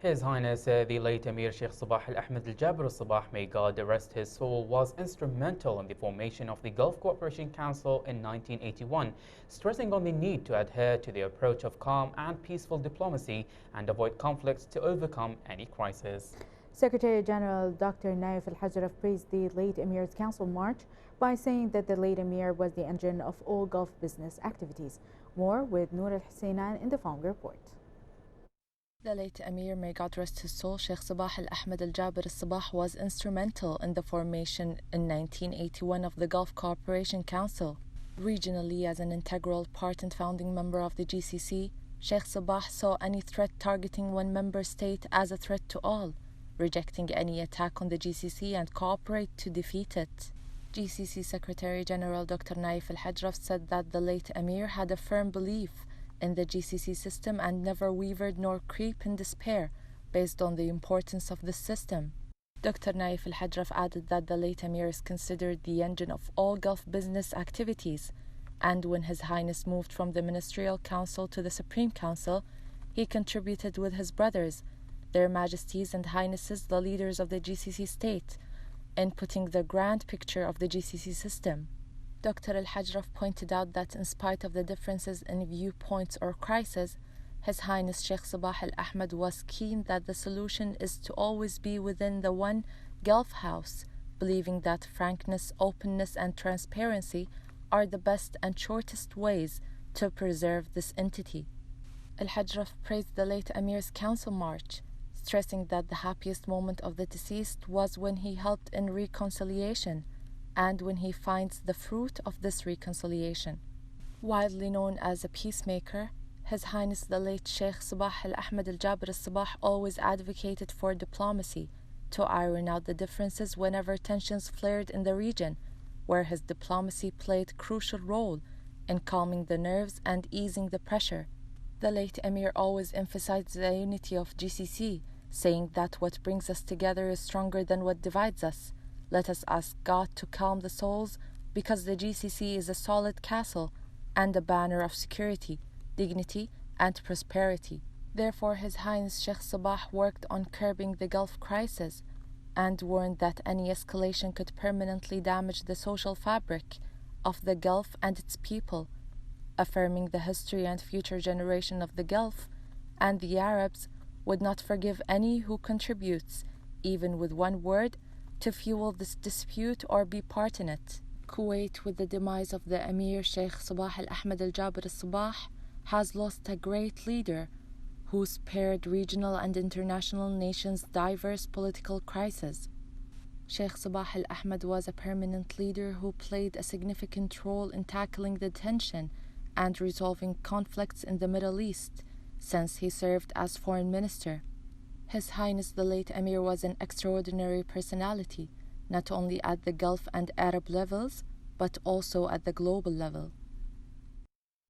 His Highness the late Amir Sheikh Sabah Al Ahmed Al Jabir Al Sabah, may God rest his soul, was instrumental in the formation of the Gulf Cooperation Council in 1981, stressing on the need to adhere to the approach of calm and peaceful diplomacy and avoid conflicts to overcome any crisis. Secretary General Dr. Naif Al-Hajraf praised the late Emir's council march by saying that the late Emir was the engine of all Gulf business activities. More with Noor Al-Husainan in the following report. The late Amir, may God rest his soul, Sheikh Sabah Al Ahmed Al Jabir Al Sabah, was instrumental in the formation in 1981 of the Gulf Cooperation Council. Regionally, as an integral part and founding member of the GCC, Sheikh Sabah saw any threat targeting one member state as a threat to all, rejecting any attack on the GCC and cooperate to defeat it. GCC Secretary General Dr. Naif Al-Hajraf said that the late Amir had a firm belief in the GCC system and never wavered nor creep in despair based on the importance of the system. Dr. Naif Al-Hajraf added that the late Amir is considered the engine of all Gulf business activities, and when His Highness moved from the Ministerial Council to the Supreme Council, he contributed with his brothers, Their Majesties and Highnesses, the leaders of the GCC state, in putting the grand picture of the GCC system. Dr. Al-Hajraf pointed out that in spite of the differences in viewpoints or crises, His Highness Sheikh Sabah Al Ahmed was keen that the solution is to always be within the one Gulf house, believing that frankness, openness, and transparency are the best and shortest ways to preserve this entity. Al-Hajraf praised the late Amir's council march, stressing that the happiest moment of the deceased was when he helped in reconciliation and when he finds the fruit of this reconciliation. Widely known as a peacemaker, His Highness the late Sheikh Sabah Al Ahmed Al Jabir Al Sabah always advocated for diplomacy to iron out the differences whenever tensions flared in the region, where his diplomacy played a crucial role in calming the nerves and easing the pressure. The late Emir always emphasized the unity of GCC, saying that what brings us together is stronger than what divides us. Let us ask God to calm the souls, because the GCC is a solid castle and a banner of security, dignity, and prosperity. Therefore, His Highness Sheikh Sabah worked on curbing the Gulf crisis and warned that any escalation could permanently damage the social fabric of the Gulf and its people, affirming the history and future generation of the Gulf, and the Arabs would not forgive any who contributes, even with one word, to fuel this dispute or be part in it. Kuwait, with the demise of the Emir Sheikh Sabah Al Ahmed Al Jabir Al Sabah, has lost a great leader who spared regional and international nations diverse political crises. Sheikh Sabah Al Ahmed was a permanent leader who played a significant role in tackling the tension and resolving conflicts in the Middle East since he served as foreign minister. His Highness the late Emir was an extraordinary personality, not only at the Gulf and Arab levels, but also at the global level.